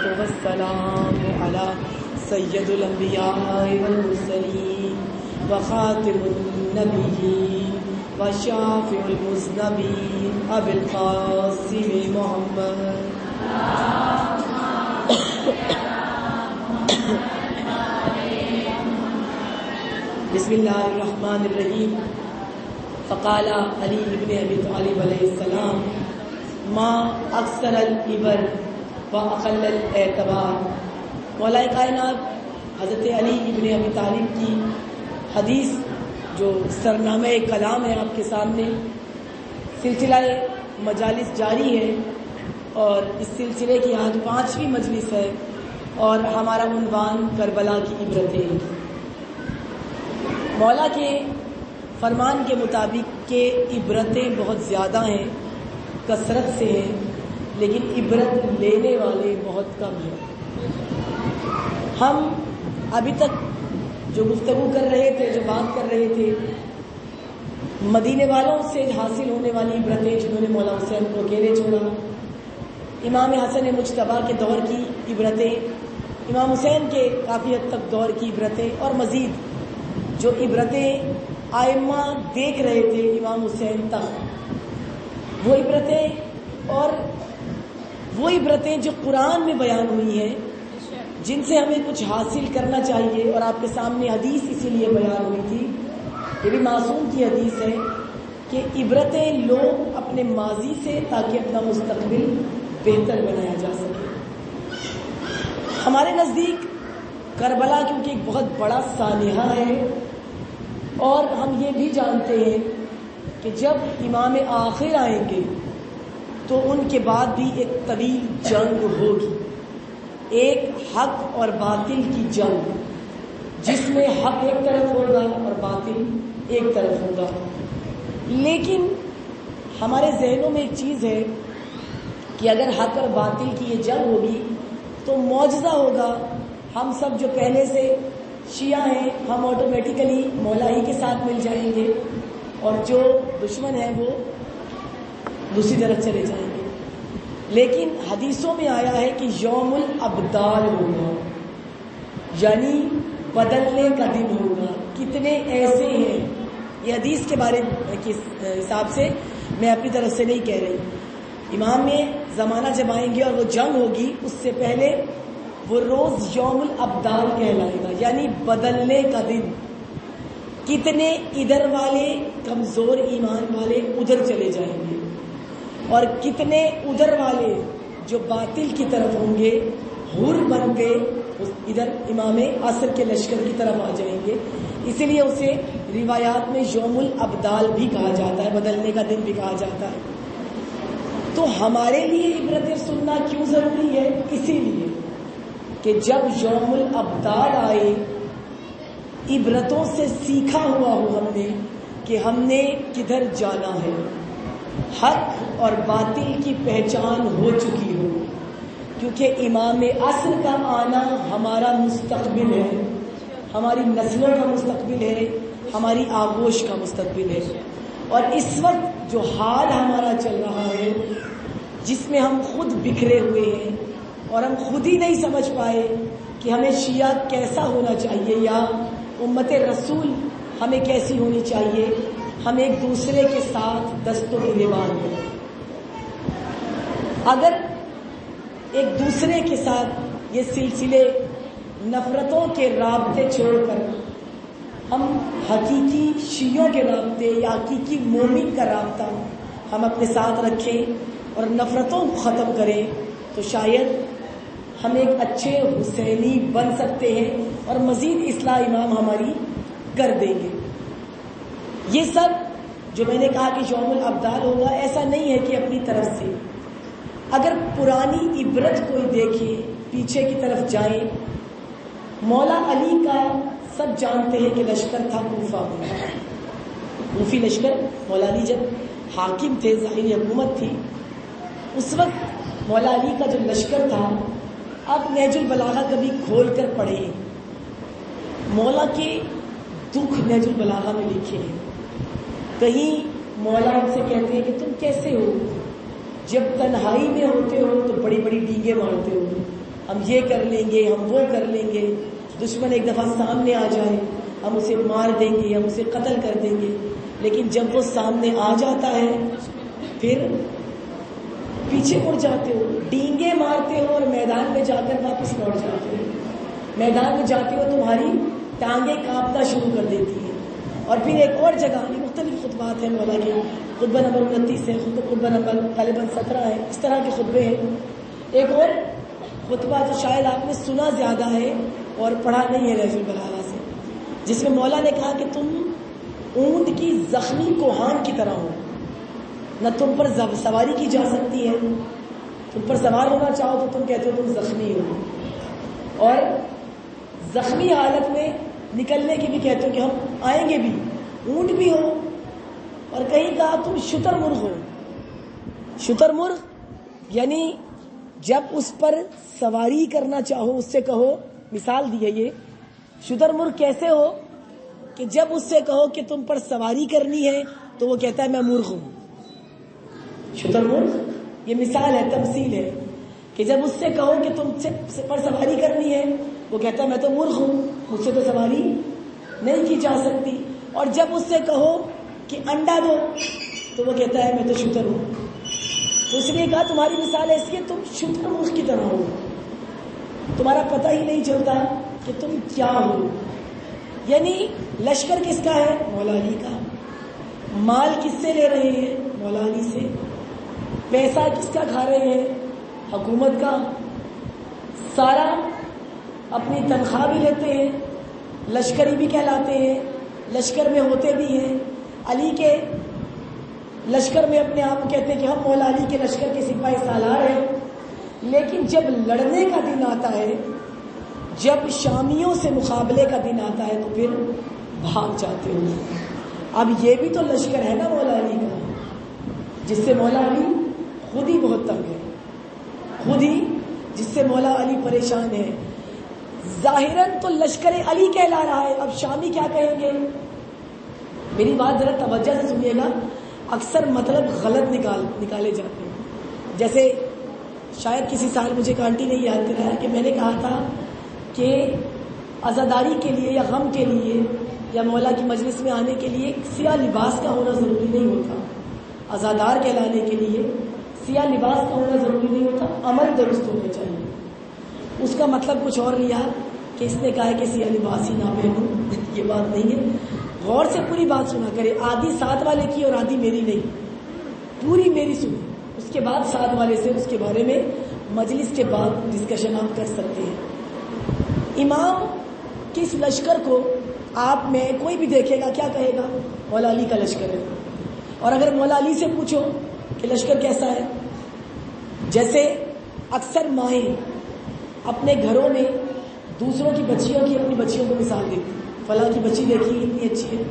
والصلاة والسلام على سید الانبیاء والمرسلین وخاتم النبیین وشافع المذنبین ابی القاسم محمد بسم اللہ الرحمن الرحیم. فقال علی ابن ابی طالب علیہ السلام ما اکثر العبر و اقل الاعتبار. مولا کائنات حضرت علی ابن ابی طالب کی حدیث جو سرنامہ کلام ہے آپ کے سامنے. سلسلہ مجالس جاری ہے اور اس سلسلے کی آج 5ویں مجلس ہے اور ہمارا عنوان کربلا کی عبرتیں. مولا کے فرمان کے مطابق کہ عبرتیں بہت زیادہ ہیں، کثرت سے ہیں، لیکن عبرت لینے والے بہت کم ہیں. ہم ابھی تک جو گفتگو کر رہے تھے، جو بات کر رہے تھے، مدینے والوں سے حاصل ہونے والی عبرتیں، جنہوں نے مولا حسین کو اکیلے چھوڑا، امام حسن مجتبیٰ کے دور کی عبرتیں، امام حسین کے کافی حد تک دور کی عبرتیں، اور مزید جو عبرتیں ائمہ دیکھ رہے تھے امام حسین تک، وہ عبرتیں اور وہ عبرتیں جو قرآن میں بیان ہوئی ہیں، جن سے ہمیں کچھ حاصل کرنا چاہیے. اور آپ کے سامنے حدیث اسی لیے بیان ہوئی تھی، یہ بھی معصوم کی حدیث ہے کہ عبرتیں لوگ اپنے ماضی سے تاکہ اپنا مستقبل بہتر بنایا جا سکے. ہمارے نزدیک کربلا کیونکہ ایک بہت بڑا سانحہ ہے، اور ہم یہ بھی جانتے ہیں کہ جب امام آخر آئیں گے تو ان کے بعد بھی ایک طویل جنگ ہوگی، ایک حق اور باطل کی جنگ، جس میں حق ایک طرف ہوگا اور باطل ایک طرف ہوگا. لیکن ہمارے ذہنوں میں ایک چیز ہے کہ اگر حق اور باطل کی یہ جنگ ہوگی تو معجزہ ہوگا. ہم سب جو پہلے سے شیعہ ہیں ہم آٹومیٹیکلی مولا ہی کے ساتھ مل جائیں گے، اور جو دشمن ہیں وہ دوسری طرف چلے جائیں گے. لیکن حدیثوں میں آیا ہے کہ یوم الابدال ہوگا، یعنی بدلنے کا دن ہوگا. کتنے ایسے ہیں، یہ حدیث کے بارے کے حساب سے میں اپنی طرف سے نہیں کہہ رہی. امام میں زمانہ جب آئیں گے اور وہ جنگ ہوگی، اس سے پہلے وہ روز یوم الابدال کہلائے گا، یعنی بدلنے کا دن. کتنے ادھر والے کمزور ایمان والے ادھر چلے جائیں گے، اور کتنے ادھر والے جو باطل کی طرف ہوں گے حر بن کے ادھر امام عصر کے لشکر کی طرف آ جائیں گے. اسی لیے اسے روایات میں یوم الابدال بھی کہا جاتا ہے، بدلنے کا دن بھی کہا جاتا ہے. تو ہمارے لیے عبرتیں سننا کیوں ضروری ہے؟ اسی لیے کہ جب یوم الابدال آئے، عبرتوں سے سیکھا ہوا ہو ہم نے کہ ہم نے کدھر جانا ہے، حق اور باطل کی پہچان ہو چکی ہو. کیونکہ امام عصر کا آنا ہمارا مستقبل ہے، ہماری نسلوں کا مستقبل ہے، ہماری آغوش کا مستقبل ہے. اور اس وقت جو حال ہمارا چل رہا ہے، جس میں ہم خود بکھرے ہوئے ہیں اور ہم خود ہی نہیں سمجھ پائے کہ ہمیں شیعہ کیسا ہونا چاہیے یا امت رسول ہمیں کیسی ہونی چاہیے، ہم ایک دوسرے کے ساتھ دست و گریبان ہیں. اگر ایک دوسرے کے ساتھ یہ سلسلے نفرتوں کے رابطے چھوڑ کر ہم حقیقی شیعوں کے رابطے یا حقیقی مومن کا رابطہ ہم اپنے ساتھ رکھیں اور نفرتوں کو ختم کریں، تو شاید ہم ایک اچھے حسینی بن سکتے ہیں اور مزید اصلاح امام ہماری کر دیں گے. یہ سب جو میں نے کہا کہ یوم الابدال ہوگا، ایسا نہیں ہے کہ اپنی طرف سے. اگر پرانی عبرت کوئی دیکھے، پیچھے کی طرف جائیں، مولا علی کا سب جانتے ہیں کہ لشکر تھا کوفہ میں، کوفی لشکر. مولا علی جب حاکم تھے، ظاہری حکومت تھی، اس وقت مولا علی کا جو لشکر تھا، آپ نہج البلاغہ کبھی کھول کر پڑھیں، مولا کے دکھ نہج البلاغہ میں لکھے ہیں. کہیں مولا ان سے کہتے ہیں کہ تم کیسے ہو، جب تنہائی میں ہوتے ہو تو بڑی بڑی ڈینگیں مارتے ہو، ہم یہ کر لیں گے، ہم وہ کر لیں گے، دشمن ایک دفعہ سامنے آ جائے ہم اسے مار دیں گے، ہم اسے قتل کر دیں گے، لیکن جب وہ سامنے آ جاتا ہے پھر پیچھے مڑ جاتے ہو، ڈینگے مارتے ہو اور میدان میں جا کر واپس لوٹ جاتے ہو۔ میدان میں جاتے ہو تمہاری ٹانگیں کانپنا شروع کر دیتی ہیں۔ اور پھر ایک اور جگہ، مختلف خطبات ہیں مولا کے، خطبہ نمبر 29 ہے، خطبہ نمبر غالباً 17 ہے، اس طرح کے خطبے ہیں۔ ایک اور خطبہ جو شاید آپ نے سنا زیادہ ہے اور پڑھا نہیں ہے نہج البلاغہ سے، جس میں مولا نے کہا کہ تم اونٹ کی زخمی کوہان کی طرح ہو، نہ تم پر سواری کی جا سکتی ہے، تم پر سوار ہونا چاہو تو تم کہتے ہو تم زخمی ہو، اور زخمی حالت میں نکلنے کی بھی کہتے ہو کہ ہم آئیں گے بھی، اونٹ بھی ہو، اور کہیں کہا تم شتر مرغ ہو۔ شتر مرغ یعنی جب اس پر سواری کرنا چاہو اس سے کہو، مثال دی ہے یہ، شتر مرغ کیسے ہو کہ جب اس سے کہو کہ تم پر سواری کرنی ہے تو وہ کہتا ہے میں مرغ ہوں۔ شتر مرغ یہ مثال ہے، تمثیل ہے، کہ جب اس سے کہو کہ تم سے پر سواری کرنی ہے وہ کہتا ہے میں تو مرغ ہوں، مجھ سے تو سواری نہیں کی جا سکتی، اور جب اس سے کہو کہ انڈا دو تو وہ کہتا ہے میں تو شتر ہوں۔ تو اس لیے کہا تمہاری مثال ایسی ہے، تم شتر مرغ کی طرح ہو، تمہارا پتہ ہی نہیں چلتا کہ تم کیا ہو۔ یعنی لشکر کس کا ہے؟ مولا علی کا۔ مال کس سے لے رہے ہیں؟ مولا علی سے۔ پیسہ کس کا کھا رہے ہیں؟ حکومت کا۔ سارا اپنی تنخواہ بھی لیتے ہیں، لشکری بھی کہلاتے ہیں، لشکر میں ہوتے بھی ہیں، علی کے لشکر میں اپنے آپ کو کہتے ہیں کہ ہم مولا علی کے لشکر کے سپاہی سالار ہیں، لیکن جب لڑنے کا دن آتا ہے، جب شامیوں سے مقابلے کا دن آتا ہے تو پھر بھاگ جاتے ہو۔ اب یہ بھی تو لشکر ہے نا مولا علی کا، جس سے مولا علی خود ہی بہت تنگ ہے، خود ہی جس سے مولا علی پریشان ہے۔ ظاہراً تو لشکر علی کہلا رہا ہے، اب شامی کیا کہیں گے؟ میری بات ذرا توجہ سے سنیے گا، اکثر مطلب غلط نکالے جاتے ہیں۔ جیسے شاید کسی سال مجھے ایک آنٹی نے یاد کرایا کہ میں نے کہا تھا کہ عزاداری کے لیے یا غم کے لیے یا مولا کی مجلس میں آنے کے لیے سیاہ لباس کا ہونا ضروری نہیں ہوتا، عزادار کہلانے کے لیے سیاہ لباس کا ہونا ضروری نہیں ہوتا، عمل درست ہونا چاہیے۔ اس کا مطلب کچھ اور لیا کہ اس نے کہا ہے کہ سیاہ لباس ہی نہ پہنوں، یہ بات نہیں ہے۔ غور سے پوری بات سنا کرے، آدھی ساتھ والے کی اور آدھی میری نہیں، پوری میری سنی، اس کے بعد ساتھ والے سے اس کے بارے میں مجلس کے بعد ڈسکشن آپ کر سکتے ہیں۔ امام کس لشکر کو آپ میں کوئی بھی دیکھے گا کیا کہے گا؟ مولا علی کا لشکر ہے۔ اور اگر مولا علی سے پوچھو کہ لشکر کیسا ہے، جیسے اکثر مائیں اپنے گھروں میں دوسروں کی بچیوں کی اپنی بچیوں کو مثال دیتی، فلاں کی بچی دیکھیے کتنی اچھی ہے،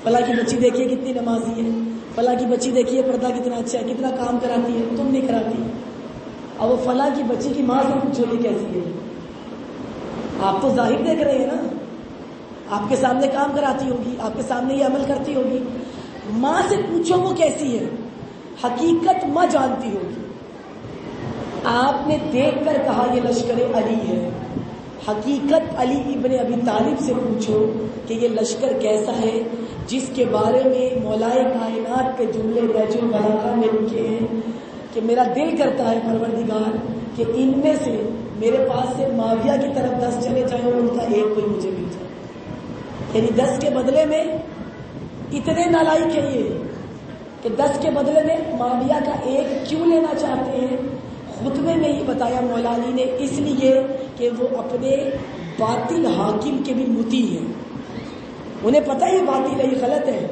فلاں کی بچی دیکھیے کتنی نمازی ہے، فلاں کی بچی دیکھیے پردہ کتنا اچھا ہے، کتنا کام کراتی ہے، تم نہیں کراتی۔ اب وہ فلاں کی بچی کی ماں سے پوچھو یہ کیسی ہے، آپ تو ظاہر دیکھ رہے ہیں نا، آپ کے سامنے کام کراتی ہوگی، آپ کے سامنے یہ عمل کرتی ہوگی، ماں سے پوچھو وہ کیسی ہے، حقیقت ماں جانتی ہوگی۔ آپ نے دیکھ کر کہا یہ لشکر علی ہے، حقیقت علی ابن ابی طالب سے پوچھو کہ یہ لشکر کیسا ہے، جس کے بارے میں مولائے کائنات کے جملے نہج البلاغہ میں لکھے ہیں کہ میرا دل کرتا ہے پروردگار کہ ان میں سے میرے پاس سے معاویہ کی طرف 10 چلے جائیں اور ان کا ایک کوئی مجھے مل جائے، یعنی 10 کے بدلے میں اتنے نالائق ہیں یہ کہ 10 کے بدلے میں معاویہ کا ایک کیوں لینا چاہتے ہیں۔ خطبے میں یہ بتایا مولا علی نے، اس لیے کہ وہ اپنے باطل حاکم کے بھی مطیع ہیں، انہیں پتہ ہے یہ باطل ہے، یہ غلط ہے،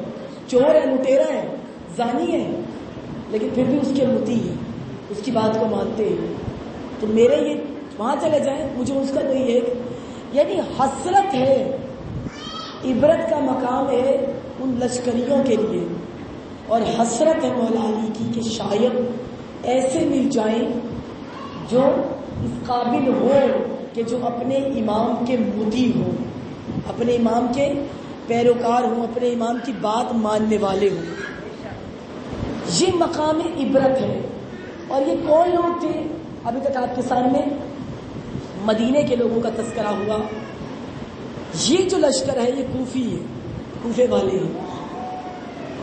چور ہے، لٹیرا ہے، زانی ہے، لیکن پھر بھی اس کے مطیع ہیں، اس کی بات کو مانتے ہیں۔ تو میرے یہ وہاں چلے جائیں، مجھے اس کا کوئی ایک، یعنی حسرت ہے، عبرت کا مقام ہے ان لشکریوں کے لیے، اور حسرت ہے مولا علی کی کہ شاید ایسے مل جائیں جو اس قابل ہو کہ جو اپنے امام کے مطیع ہوں، اپنے امام کے پیروکار ہوں، اپنے امام کی بات ماننے والے ہوں۔ یہ مقام عبرت ہے۔ اور یہ کون لوگ تھے؟ ابھی تک آپ کے سامنے مدینے کے لوگوں کا تذکرہ ہوا. یہ جو لشکر ہے یہ کوفی ہے، کوفے والے ہیں.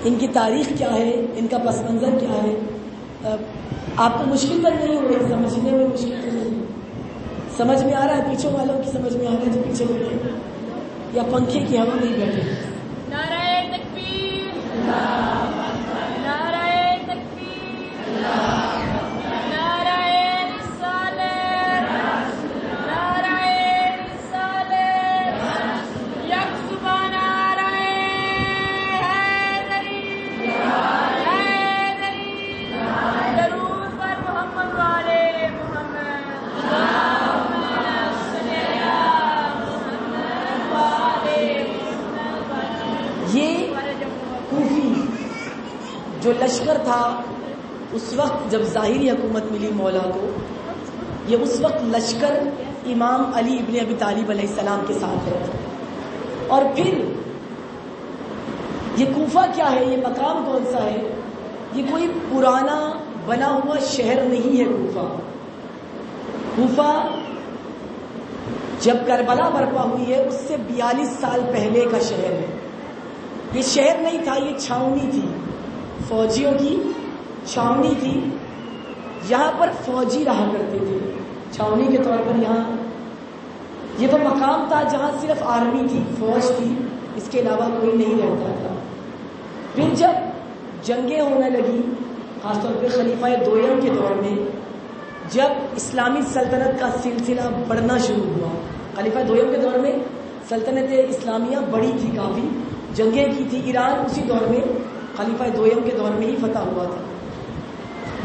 ان کی تاریخ کیا ہے، ان کا پس منظر کیا ہے، آپ کو مشکل پر نہیں ہو رہی، سمجھنے میں مشکل پر نہیں. سمجھ میں آ رہا ہے؟ پیچھے والوں کی سمجھ میں آ رہا ہے جو پیچھے بیٹھے یا پنکھے کی ہوا نہیں بیٹھے. نعرہ تکبیر، نعرہ تکبیر، نعرہ رسالت، نعرہ رسالت، یک زبان نعرہ حیدری، حیدری، درود پر محمد والے محمد. یہ کوفی جو لشکر تھا اس وقت جب ظاہری حکومت ملی مولا کو، یہ اس وقت لشکر امام علی ابن ابی طالب علیہ السلام کے ساتھ ہے. اور پھر یہ کوفہ کیا ہے، یہ مقام کون سا ہے؟ یہ کوئی پرانا بنا ہوا شہر نہیں ہے. کوفہ جب کربلا برپا ہوئی ہے اس سے 42 سال پہلے کا شہر ہے. یہ شہر نہیں تھا، یہ چھاؤنی تھی، فوجیوں کی چھاؤنی تھی. یہاں پر فوجی رہا کرتے تھے چھاؤنی کے طور پر. یہاں یہ تو مقام تھا جہاں صرف آرمی تھی، فوج تھی، اس کے علاوہ کوئی نہیں رہتا تھا. پھر جب جنگیں ہونے لگی، خاص طور پہ خلیفہ دویم کے دور میں، جب اسلامی سلطنت کا سلسلہ بڑھنا شروع ہوا، خلیفہ دویم کے دور میں سلطنت اسلامیہ بڑی تھی، کافی جنگیں کی تھی. ایران اسی دور میں خلیفہ دویم کے دور میں ہی فتح ہوا تھا.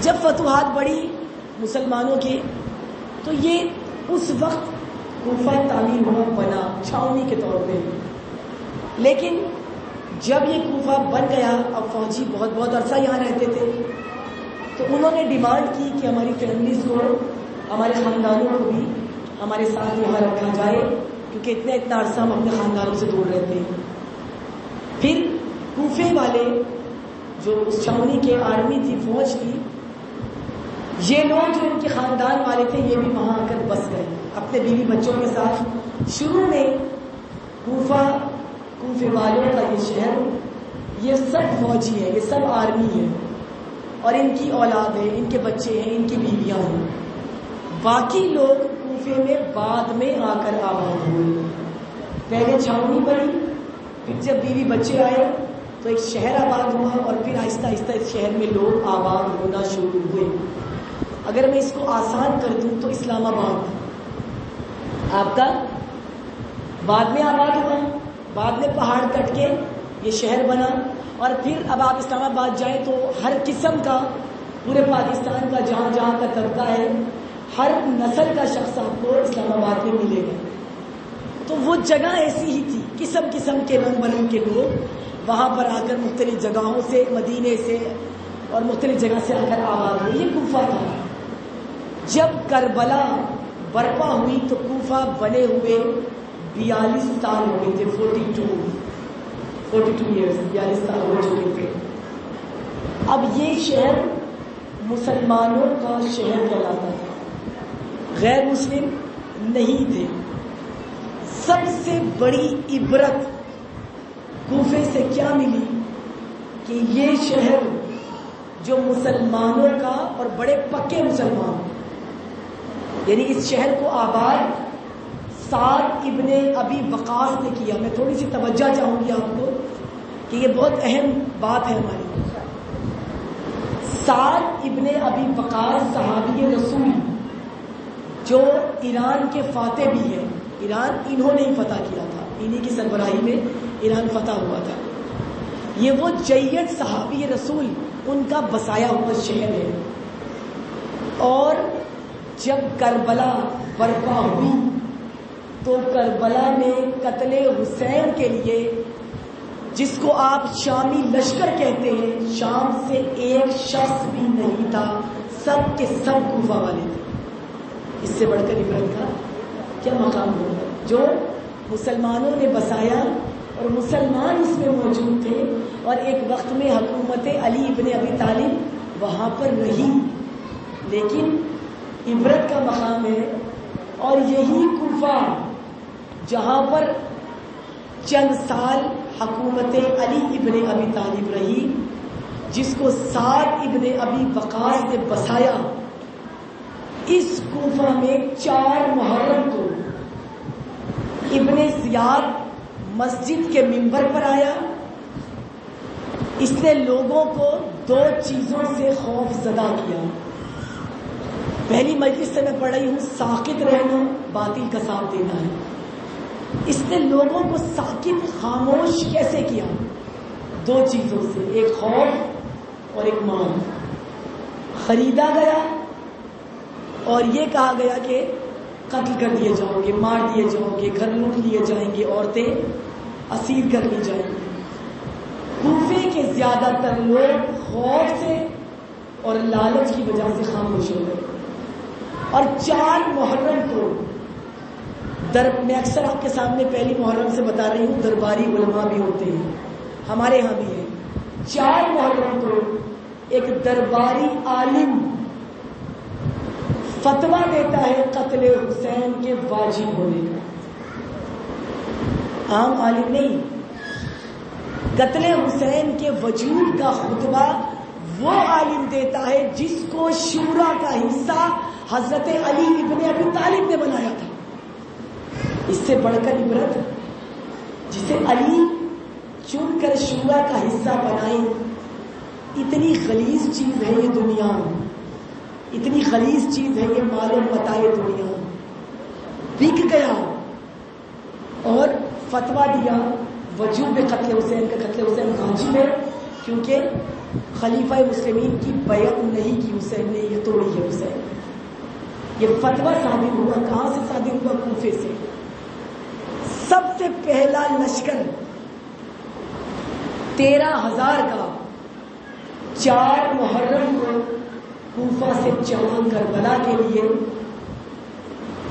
جب فتوحات بڑھی مسلمانوں کے، تو یہ اس وقت کوفہ تعمیر ہوا، بنا چھاؤنی کے طور پہ. لیکن جب یہ کوفہ بن گیا، اب فوجی بہت عرصہ یہاں رہتے تھے، تو انہوں نے ڈیمانڈ کی کہ ہماری فیملیز کو، ہمارے خاندانوں کو بھی ہمارے ساتھ یہاں رکھا جائے، کیونکہ اتنا عرصہ ہم اپنے خاندانوں سے دور رہتے ہیں. پھر کوفے والے جو اس چھاؤنی کے آرمی تھی، فوج تھی، یہ لوگ جو ان کے خاندان والے تھے یہ بھی وہاں آ کر بس گئے اپنے بیوی بچوں کے ساتھ. شروع میں کوفے والوں کا یہ شہر، یہ سب فوجی ہے، یہ سب آرمی ہے، اور ان کی اولاد ہے، ان کے بچے ہیں، ان کی بیویاں ہیں. باقی لوگ کوفے میں بعد میں آ کر آباد ہوئے. پہلے چھاؤنی بنی، پھر جب بیوی بچے آئے تو ایک شہر آباد ہوا، اور پھر آہستہ آہستہ اس شہر میں لوگ آباد ہونا شروع ہوئے. اگر میں اس کو آسان کر دوں تو اسلام آباد آپ کا بعد میں آباد ہوا، بعد میں پہاڑ کٹ کے یہ شہر بنا. اور پھر اب آپ اسلام آباد جائیں تو ہر قسم کا، پورے پاکستان کا جہاں جہاں کا طبقہ ہے، ہر نسل کا شخص آپ کو اسلام آباد میں ملے گا. تو وہ جگہ ایسی ہی تھی، قسم قسم کے رنگ برنگ کے لوگ وہاں پر آ کر مختلف جگہوں سے، مدینے سے اور مختلف جگہ سے آ کر آباد ہوئے. یہ کوفہ تھا. جب کربلا برپا ہوئی تو کوفہ بنے ہوئے 42 سال ہو گئے تھے. 42 ایئرس، 42 سال ہو چکے تھے. اب یہ شہر مسلمانوں کا شہر کہلاتا تھا، غیر مسلم نہیں تھے. سب سے بڑی عبرت کوفے سے کیا ملی کہ یہ شہر جو مسلمانوں کا، اور بڑے پکے مسلمان، یعنی اس شہر کو آباد سعد ابن ابی وقاص نے کیا. میں تھوڑی سی توجہ چاہوں گی آپ کو کہ یہ بہت اہم بات ہے ہماری. سعد ابن ابی وقاص صحابی رسول جو ایران کے فاتح بھی ہیں. ایران انہوں نے ہی فتح کیا تھا، انہی کی سربراہی میں ایران فتح ہوا تھا. یہ وہ جید صحابی رسول، ان کا بسایا ہوا شہر ہے. اور جب کربلا برپا ہوئی تو کربلا میں قتل حسین کے لیے، جس کو آپ شامی لشکر کہتے ہیں، شام سے ایک شخص بھی نہیں تھا، سب کے سب کوفہ والے تھے. اس سے بڑھ کر عبرت کا کیا مقام ہوگا؟ جو مسلمانوں نے بسایا اور مسلمان اس میں موجود تھے، اور ایک وقت میں حکومت علی ابن ابی طالب وہاں پر رہی. لیکن عبرت کا مقام ہے اور یہی کوفہ جہاں پر چند سال حکومت علی ابن ابی طالب رہی، جس کو سعد ابن ابی وقاص نے بسایا، اس کوفہ میں 4 محرم کو ابن زیاد مسجد کے منبر پر آیا. اس نے لوگوں کو 2 چیزوں سے خوف زدہ کیا. پہلی مجلس سے میں پڑھ رہی ہوں، ساکت رہنا باطل کا ساتھ دینا ہے. اس نے لوگوں کو ساکت خاموش کیسے کیا؟ 2 چیزوں سے، ایک خوف اور ایک مال. خریدا گیا اور یہ کہا گیا کہ قتل کر دیے جاؤ گے، مار دیے جاؤ گے، گھر لوٹ لیے جائیں گے، عورتیں اسیر کر لی جائیں گی. کوفے کے زیادہ تر لوگ خوف سے اور لالچ کی وجہ سے خاموش ہو گئے. اور 4 محرم کو میں اکثر آپ کے سامنے پہلی محرم سے بتا رہی ہوں، درباری علماء بھی ہوتے ہیں، ہمارے ہاں بھی ہیں. 4 محرم کو ایک درباری عالم فتویٰ دیتا ہے قتل حسین کے واجب ہونے کا. عام عالم نہیں، قتل حسین کے وجوب کا خطبہ وہ عالم دیتا ہے جس کو شورا کا حصہ حضرت علی ابن ابی طالب نے بنایا تھا. اس سے بڑھ کر عبرت، جسے علی چن کر شورا کا حصہ بنائے. اتنی غلیظ چیز ہے یہ دنیا، اتنی غلیظ چیز ہے یہ مال و متاع دنیا. بک گیا اور فتویٰ دیا وجوب قتل حسین کا. قتل حسین واجب ہے کیونکہ خلیفہ مسلمین کی بیعت نہیں کی حسین نے، یہ توڑی ہے حسین. یہ فتویٰ صادر ہوا، کہاں سے صادر ہوا؟ کوفے سے. سب سے پہلا لشکر 13,000 کا 4 محرم کو کوفہ سے چلا کربلا کے لیے.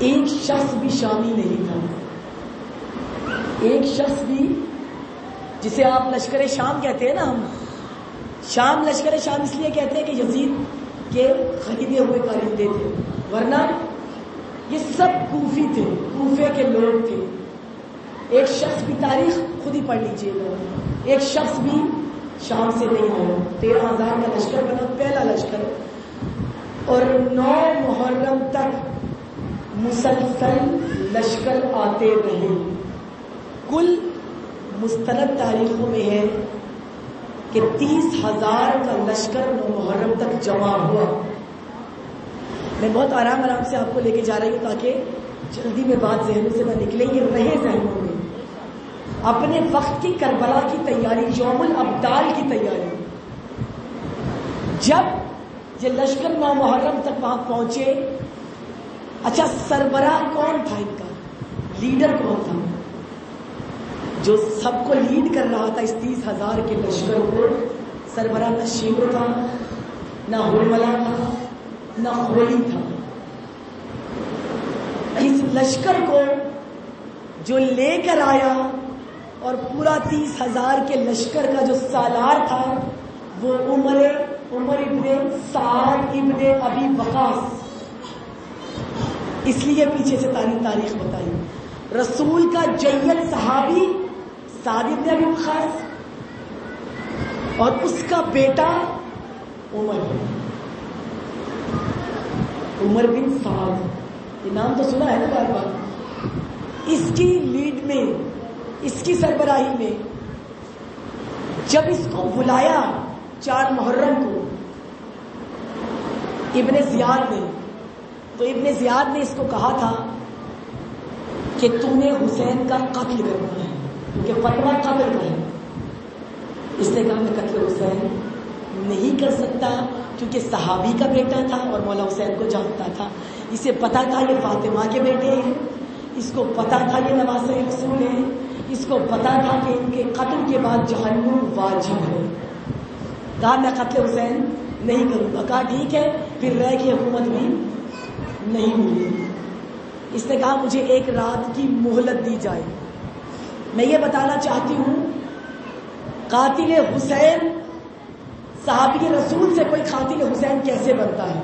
ایک شخص بھی شامی نہیں تھا، ایک شخص بھی، جسے آپ لشکر شام کہتے ہیں نا، ہم شام لشکر شام اس لیے کہتے ہیں کہ یزید کے خریدے ہوئے کارندے تھے، ورنہ یہ سب کوفی تھے، کوفے کے لوگ تھے. ایک شخص بھی، تاریخ خود ہی پڑھ لیجیے گا، ایک شخص بھی شام سے نہیں آیا. 13,000 کا لشکر بنا، پہلا لشکر. اور 9 محرم تک مسلسل لشکر آتے رہے. کل مستند تاریخوں میں ہے کہ 30,000 کا لشکر 9 محرم تک جمع ہوا. میں بہت آرام سے آپ کو لے کے جا رہی ہوں تاکہ جلدی میں بات ذہنوں سے نہ نکلے، یہ رہے ذہنوں میں. اپنے وقت کی کربلا کی تیاری، یوم الابدال کی تیاری. جب یہ لشکر 9 محرم تک وہاں پہنچے، اچھا سربراہ کون تھا ان کا؟ لیڈر کون تھا جو سب کو لیڈ کر رہا تھا؟ اس 30,000 کے لشکر کو سربراہ نہ شیمر تھا، نہ ہرملا تھا، نہ خولی تھا. اس لشکر کو جو لے کر آیا اور پورا 30,000 کے لشکر کا جو سالار تھا وہ عمر ابن سعد ابن ابی وقاص. اس لیے پیچھے سے تاریخ بتائی. رسول کا جیل صحابی سعد ابن ابی وقاص اور اس کا بیٹا عمر بن سعد. یہ نام تو سنا ہے نا بار بار. اس کی لیڈ میں، اس کی سربراہی میں جب اس کو بلایا 4 محرم کو ابن زیاد نے، تو ابن زیاد نے اس کو کہا تھا کہ تم نے حسین کا قتل کرنا ہے، کیونکہ فتویٰ قتل کا ہے. اس نے کہا میں قتل حسین نہیں کر سکتا کیونکہ صحابی کا بیٹا تھا اور مولا حسین کو جانتا تھا. اسے پتا تھا یہ فاطمہ کے بیٹے ہیں، اس کو پتا تھا یہ نواسہ رسول ہیں، اس کو پتا تھا کہ ان کے قتل کے بعد جہنم واجب ہے. کہا میں قتل حسین نہیں کروں گا. کہا ٹھیک ہے، پھر رہ کی حکومت بھی نہیں ملی. اس نے کہا مجھے 1 رات کی مہلت دی جائے. میں یہ بتانا چاہتی ہوں قاتل حسین، صحابی رسول سے کوئی قاتل حسین کیسے بنتا ہے؟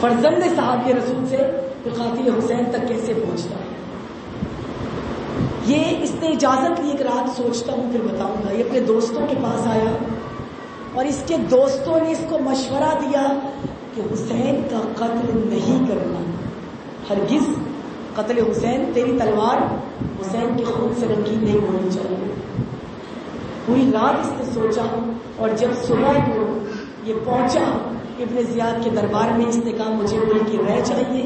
فرزند صحابی رسول سے تو قاتل حسین تک کیسے پہنچتا ہے؟ یہ اس نے اجازت لی ایک رات سوچتا ہوں پھر بتاؤں گا. یہ اپنے دوستوں کے پاس آیا اور اس کے دوستوں نے اس کو مشورہ دیا کہ حسین کا قتل نہیں کرنا، ہرگز قتل حسین، تیری تلوار حسین کے خون سے رنگین نہیں ہونی چاہیے. پوری رات اس نے سوچا اور جب صبح کو یہ پہنچا ابن زیاد کے دربار میں، اس نے کہا مجھے ملک کی رائے چاہیے،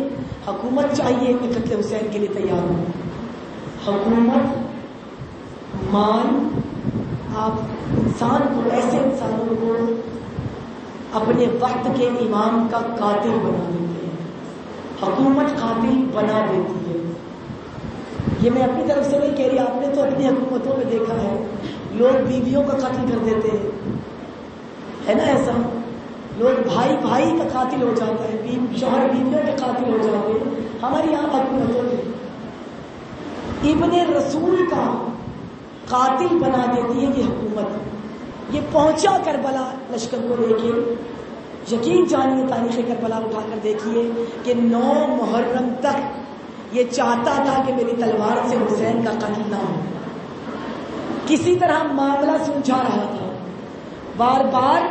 حکومت چاہیے، میں قتل حسین کے لیے تیار ہوں. حکومت، مال، آپ انسان کو، ایسے انسانوں کو اپنے وقت کے امام کا قاتل بنا دیتے ہیں، حکومت قاتل بنا دیتی ہے. یہ میں اپنی طرف سے نہیں کہہ رہی، آپ نے تو اپنی حکومتوں میں دیکھا ہے لوگ بیویوں کا قتل کر دیتے ہیں، ہے نا ایسا؟ لوگ بھائی بھائی کا قاتل ہو جاتا ہے، شوہر بیویوں کے قاتل ہو جاتے ہیں. ہمارے یہاں حکومتوں میں ابن رسول کا قاتل بنا دیتی ہے یہ حکومت. یہ پہنچا کربلا لشکر کو لے کے، یقین جانیے تاریخ کربلا اٹھا کر دیکھیے کہ 9 محرم تک یہ چاہتا تھا کہ میری تلوار سے حسین کا قتل نہ ہو. کسی طرح معاملہ سلجھا رہا تھا، بار بار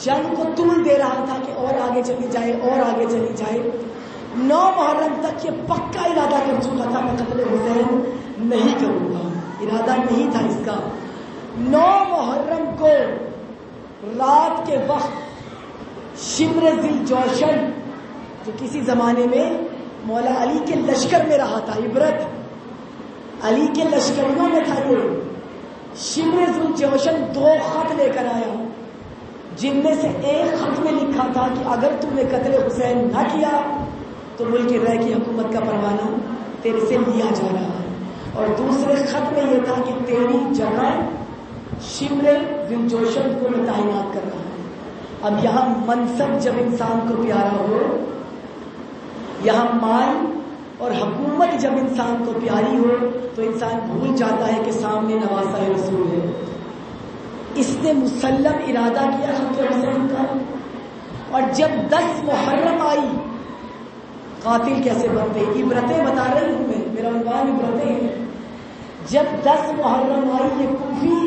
جنگ کو طول دے رہا تھا کہ اور آگے چلی جائے اور آگے چلی جائے. 9 محرم تک یہ پکا ارادہ کر چکا تھا میں قتل حسین نہیں کروں گا، ارادہ نہیں تھا اس کا. 9 محرم کو رات کے وقت شمر ذی الجوشن، جو کسی زمانے میں مولا علی کے لشکر میں رہا تھا، عبرت علی کے لشکریوں میں تھا، یہ شمر ذی الجوشن 2 خط لے کر آیا، جن میں سے ایک خط میں لکھا تھا کہ اگر تم نے قتل حسین نہ کیا تو ملک رائے کی حکومت کا پروانہ تیرے سے لیا جا رہا ہے، اور دوسرے خط میں یہ تھا کہ تیری جگہ شمر ذی الجوشن کو میں تعینات کر رہا ہوں. اب یہاں منصب جب انسان کو پیارا ہو، یہاں مال اور حکومت جب انسان کو پیاری ہو تو انسان بھول جاتا ہے کہ سامنے نواسہ رسول ہے. اس نے مسلم ارادہ کیا قتل حسین کا، اور جب 10 محرم آئی، قاتل کیسے بنتے، عبرتیں بتا رہی ہوں میں، میرا عنوان عبرتیں ہیں. جب 10 محرم آئی، یہ کوفی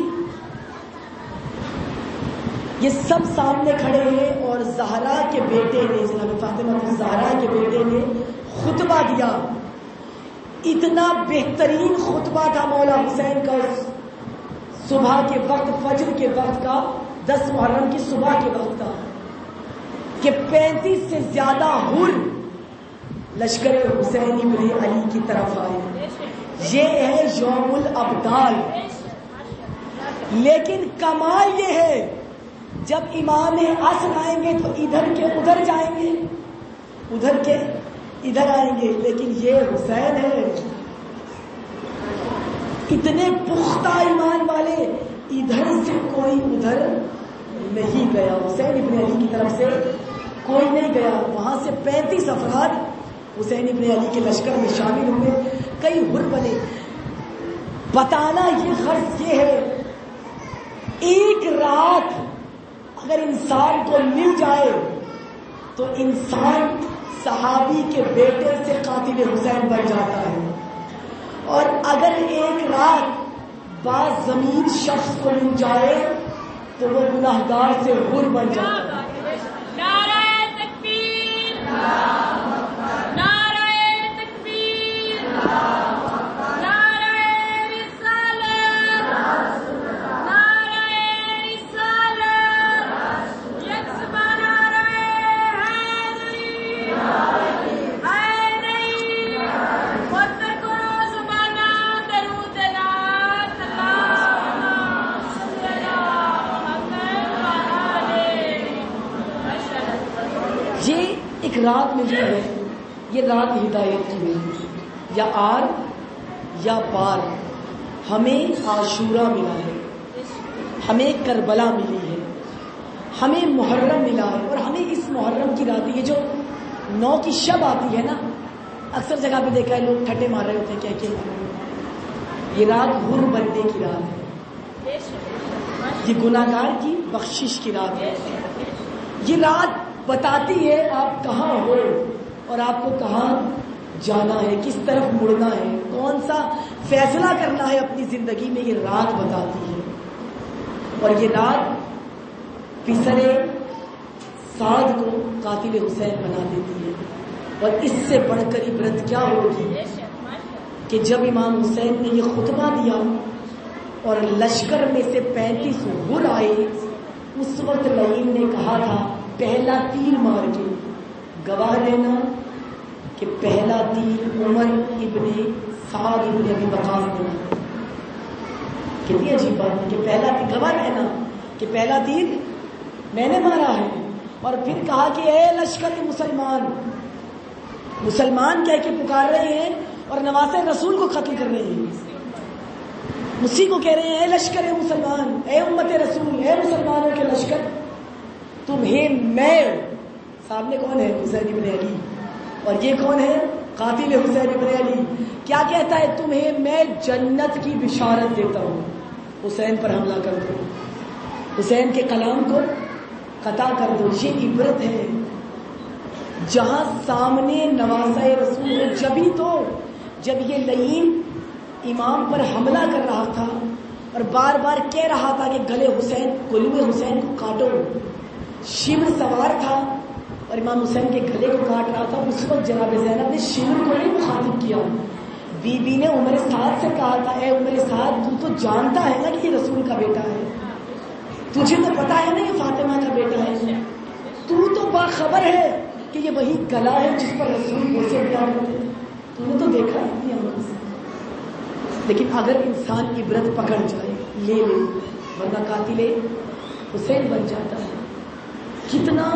یہ سب سامنے کھڑے ہیں اور زہرا کے بیٹے نے، جناب فاطمہ زہرا کے بیٹے نے خطبہ دیا. اتنا بہترین خطبہ تھا مولا حسین کا صبح کے وقت، فجر کے وقت کا، 10 محرم کی صبح کے وقت کا، کہ 35 سے زیادہ حر لشکر حسین ابن علی کی طرف آئے. یہ ہے یوم الابدال. لیکن کمال یہ ہے جب امام عصر آئیں گے تو ادھر کے ادھر جائیں گے، ادھر کے ادھر آئیں گے، لیکن یہ حسین ہے. اتنے پختہ ایمان والے، ادھر سے کوئی ادھر نہیں گیا، حسین ابن علی کی طرف سے کوئی نہیں گیا. وہاں سے 35 افراد حسین ابن علی کے لشکر میں شامل ہوئے، کئی حر بنے. بتانا یہ غرض یہ ہے، ایک رات اگر انسان کو مل جائے تو انسان صحابی کے بیٹے سے قاتل حسین بن جاتا ہے، اور اگر ایک رات بعض زمین شخص کو مل جائے تو وہ گناہگار سے حر بن جاتا ہے. نعرہ تکبیر، نعرہ تکبیر، نعرہ رسالت، نعرہ رسالت، یکسبہ نعرہ حیدری، حیدری، مدر کرو زبانہ درود رات، اللہم صلی علی محمد وآلہ. یہ ایک رات میں جو ہے، یہ رات ہدایت کی ہے، یا آر یا پار. ہمیں عاشورہ ملا ہے، ہمیں کربلا ملی ہے، ہمیں محرم ملا ہے، اور ہمیں اس محرم کی رات، یہ جو 9 کی شب آتی ہے نا، اکثر جگہ پہ دیکھا ہے لوگ ٹھٹے مار رہے ہوتے ہیں کہ یہ رات حر بننے کی رات ہے، یہ گناہگار کی بخشش کی رات ہے. یہ رات بتاتی ہے آپ کہاں ہو اور آپ کو کہاں جانا ہے، کس طرف مڑنا ہے، کون سا فیصلہ کرنا ہے اپنی زندگی میں، یہ رات بتاتی ہے. اور یہ رات پسرے سعد کو قاتل حسین بنا دیتی ہے. اور اس سے بڑھ کر عبرت کیا ہوگی کہ جب امام حسین نے یہ خطبہ دیا اور لشکر میں سے 35 غر آئے، اس وقت لعین نے کہا تھا پہلا تیر مار کے گواہ رہنا کہ پہلا تیر عمر ابن سعد ابن ابی وقاص نے مارا. کتنی عجیب بات ہے کہ پہلا تیر، گواہ رہنا کہ پہلا تیر میں نے مارا ہے. اور پھر کہا کہ اے لشکر مسلمان، مسلمان کہہ کے پکار رہے ہیں اور نواسے رسول کو قتل کر رہے ہیں. اسی کو کہہ رہے ہیں اے لشکر مسلمان، اے امت رسول، اے مسلمانوں کے لشکر، تمہیں میں، سامنے کون ہے؟ حسین ابن علی، اور یہ کون ہے؟ قاتل حسین ابن علی. کیا کہتا ہے؟ تمہیں میں جنت کی بشارت دیتا ہوں، حسین پر حملہ کر دو، حسین کے کلام کو قطع کر دو. یہ عبرت ہے. جہاں سامنے نواسہ رسول ہو، جبھی تو جب یہ لعین امام پر حملہ کر رہا تھا اور بار بار کہہ رہا تھا کہ گلے حسین، گلوے حسین کو کاٹو، شمر سوار تھا اور امام حسین کے گلے کو کاٹ رہا تھا. اس وقت جناب زینب نے شمر کو نہیں مخاطب کیا، بی بی نے عمر سعد سے کہا تھا اے عمر سعد، تو جانتا ہے نا کہ یہ رسول کا بیٹا ہے، تجھے تو پتا ہے نا یہ فاطمہ کا بیٹا ہے، تو باخبر ہے کہ یہ وہی گلا ہے جس پر رسول بوسے دیا کرتے تھے، تو نے تو دیکھا اتنی عمر سے. لیکن اگر انسان عبرت پکڑ جائے، لے لے، ورنہ قاتل حسین بن جاتا ہے. کتنا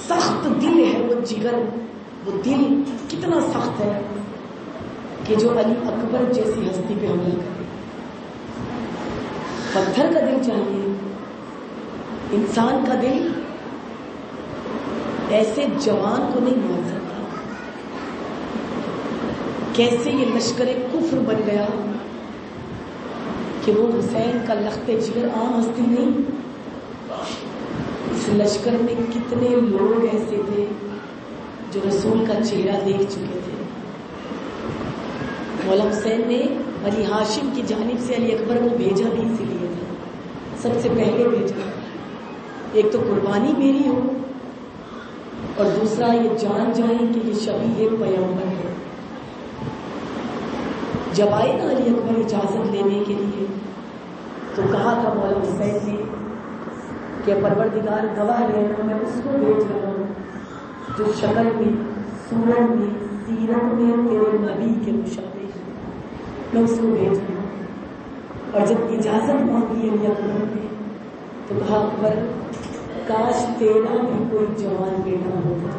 سخت دل ہے وہ جگر، وہ دل کتنا سخت ہے کہ جو علی اکبر جیسی ہستی پہ حملہ کرے. پتھر کا دل چاہیے، انسان کا دل ایسے جوان کو نہیں مار سکتا. کیسے یہ لشکر کفر بن گیا کہ وہ حسین کا لخت جگر عام ہستی نہیں. اس لشکر میں کتنے لوگ ایسے تھے جو رسول کا چہرہ دیکھ چکے تھے. مولا حسین نے علی ہاشم کی جانب سے علی اکبر کو بھیجا بھی اسی لیے تھا، سب سے پہلے بھیجا، ایک تو قربانی میری ہو اور دوسرا یہ جان جائیں کہ یہ شبیہ پیغمبر ہے. جب آئے نا علی اکبر اجازت لینے کے لیے تو کہا تھا مولا حسین نے کہ پروردگار گواہ رہنا، میں اس کو بھیج رہا ہوں جو شکل میں، صورت میں، سیرت میں تیرے نبی کے مشابہ ہے، میں اس کو بھیج رہا ہوں. اور جب اجازت مانگی علی اکبر نے تو کہا اکبر کاش تیرا بھی کوئی جوان بیٹا ہوتا،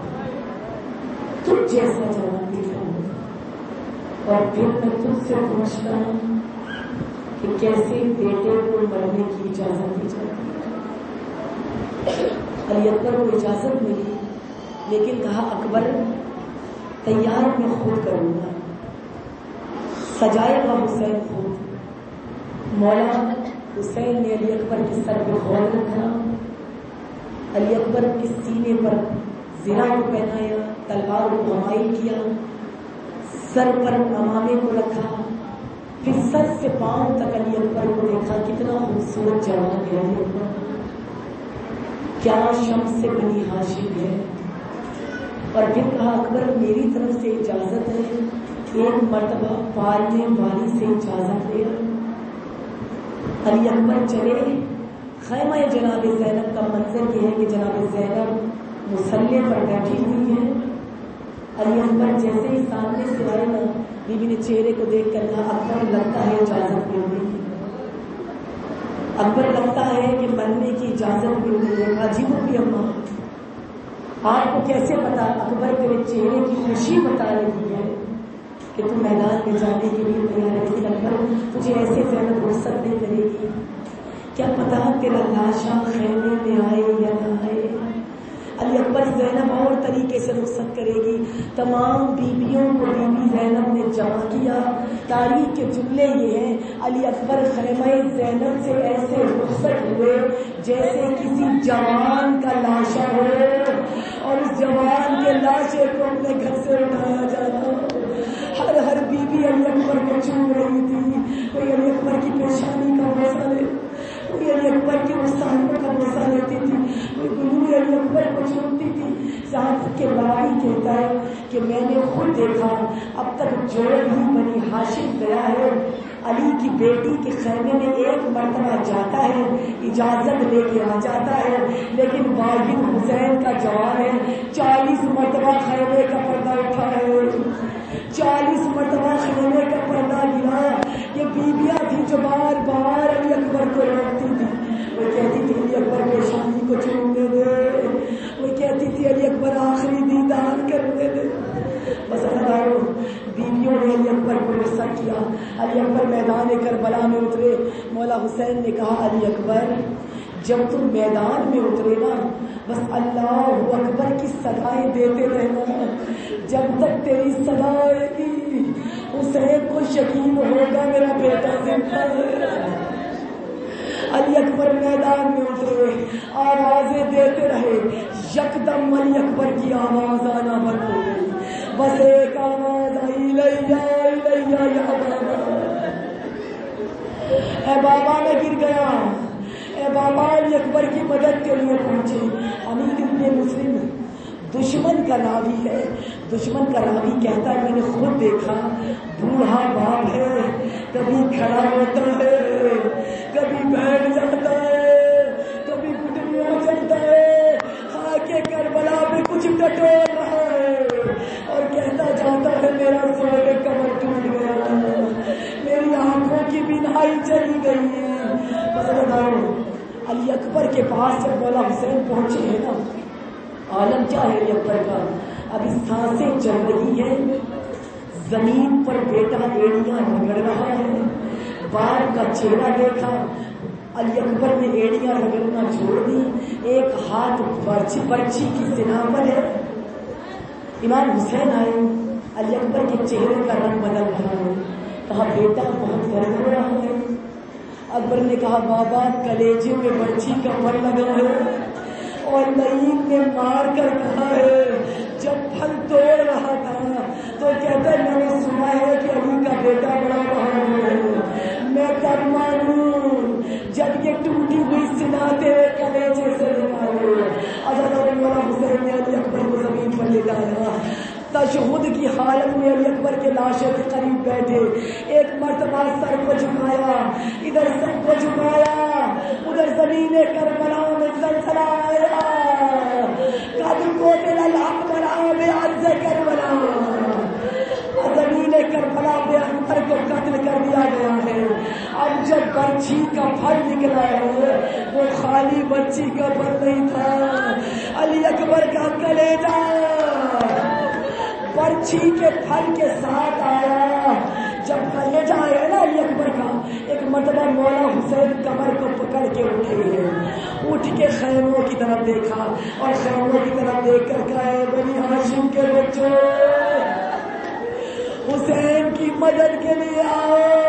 تجھ جیسا جوان بیٹا ہوتا، اور پھر میں تجھ سے پوچھتا ہوں کہ کیسے بیٹے کو مرنے کی اجازت دی جاتی ہے. علی اکبر کو اجازت ملی لیکن کہا اکبر تیار میں خود کروں گا، سجائے گا حسین خود. مولا حسین نے علی اکبر کے سر پہ خور رکھا، علی اکبر کے سینے پر زرہ کو پہنایا، تلوار کو حمائل کیا، سر پر امامے کو رکھا، پھر سر سے پاؤں تک علی اکبر کو دیکھا. کتنا خوبصورت جوان ہے علی اکبر، کیا شمس سے بنی ہاشم ہے. اور پھر کہا اکبر میری طرف سے اجازت ہے، ایک مرتبہ پالنے والی سے اجازت لے. علی اکبر چلے. خیمہ جناب زینب کا منظر یہ ہے کہ جناب زینب مصلی پر بیٹھی ہوئی ہے. علی اکبر جیسے ہی سامنے سے آئے نا، بی بی نے چہرے کو دیکھ کر کہا اکبر لگتا ہے اجازت مل گئی، اکبر لگتا ہے کہ مرنے کی اجازت مل گئی ہے. عجیب ہوگی اماں، آپ کو کیسے پتا؟ اکبر تیرے چہرے کی خوشی بتا رہی ہے کہ تم میدان میں جانے کے لیے تیار ہے، لیکن اکبر تجھے ایسے زینب رخصت نہیں کرے گی. کیا پتا تیرا لاشا خیمے میں آئے یا نہ آئے. علی اکبر زینب اور طریقے سے رخصت کرے گی. تمام بیویوں کو بی بی زینب نے جمع کیا. تاریخ کے جملے یہ ہیں علی اکبر خیمہ زینب سے ایسے رخصت ہوئے جیسے کسی جوان کا لاشا ہو اور اس جوان کے لاشے کو اپنے گھر سے اٹھایا جاتا. ہر بیوی علی اکبر کو چوم رہی تھی. کوئی علی اکبر کی پیشانی کا مزہ لے, کوئی علی اکبر کے مستحقوں کا مزہ لیتی تھی, کوئی گلو علی اکبر کو چومتی تھی. ساتھ کے راوی کہتا ہے کہ میں نے خود دیکھا اب تک جو بھی بنی ہاشم گیا ہے علی کی بیٹی کے خیمے میں ایک مرتبہ جاتا ہے, اجازت لے کے آ جاتا ہے, لیکن واحد حسین کا جواب ہے 40 مرتبہ خیمے کا پردہ اٹھا ہے, 40 مرتبہ خیمے کا پردہ گرا. یہ بیویاں تھی جو بار بار علی اکبر کو روکتی تھی. وہ کہتی تھی علی اکبر پیشانی کو چومنے دے, وہ کہتی تھی علی اکبر آخری دیدار کرنے دے. بس ہزاروں بیویوں نے علی اکبر کو غصہ کیا. علی اکبر میدان کربلا میں اترے. مولا حسین نے کہا علی اکبر جب تم میدان میں اترے نا بس اللہ اکبر کی صدائیں دیتے رہنا جب تک تیری صدا آئے گی. حسین کو یقین ہوگا میرا بیٹا زندہ ہے. علی اکبر میدان میں اترے, آوازیں دیتے رہے. یکدم علی اکبر کی آواز آنا بند ہو گئی. بس ایک آواز آئی لیا یا بابا. اے بابا میں گر گیا, اے بابا علی اکبر کی مدد کے لیے پہنچے. امیر ابن مسلم دشمن کا راوی ہے. دشمن کا راوی کہتا ہے میں نے خود دیکھا بوڑھا باپ ہے, کبھی کھڑا ہوتا ہے, کبھی بیٹھ جاتا ہے, کبھی گٹنیاں چلتا ہے, خاک کربلا میں کچھ ٹٹول رہا ہے اور کہتا جاتا ہے میرا سونے کمر ٹوٹ گیا, میری آنکھوں کی بینائی چلی گئی. بس بتاؤ علی اکبر کے پاس جب مولا حسین پہنچے ہیں نا, عالم کیا ہے علی اکبر کا. ابھی سانسیں چل رہی ہیں, زمین پر بیٹا ایڑیاں رگڑ رہا ہے. باپ کا چہرہ دیکھا, علی اکبر نے ایڑیاں رگڑنا چھوڑ دی. ایک ہاتھ برچھی کی سنا پر ہے. امام حسین آئے, علی اکبر کے چہرے کا رنگ بدل رہا ہے. کہا بیٹا بہت درد ہو رہا ہے. اکبر نے کہا بابا کلیجے میں برچھی کا پھل لگا ہے اور نعیم نے مار کر کہا ہے جب پھل توڑ رہا تھا تو کہتا ہے میں نے سنا ہے کہ علی کا بیٹا بڑا بہادر ہے. میں کب مانوں جب یہ ٹوٹی ہوئی سنا تیرے کلیجے سے نکالے. حضرت مولا حسین نے علی اکبر کو زمین پر لٹایا. تشہد کی حالت میں علی اکبر کے لاشے کے قریب بیٹھے. ایک مرتبہ سر کو جھکایا, ادھر سر کو جھکایا, ادھر زمین کربلا میں زلزلہ آیا. قد قتل الاکبر بعرض کربلا, زمین کربلا میں اکبر کو قتل کر دیا گیا ہے. اب جب برچھی کا پھل نکلا ہے وہ خالی برچھی کا پھل نہیں تھا, علی اکبر کا کلیجہ برچھی کے پھل کے ساتھ آیا. جب کلیجہ آیا نا علی اکبر کا, ایک مرتبہ مولا حسین کمر کو پکڑ کے اٹھے ہیں. اٹھ کے خیموں کی طرف دیکھا اور خیموں کی طرف دیکھ کر کہا بنی ہاشم کے بچوں حسین کی مدد کے لیے آؤ.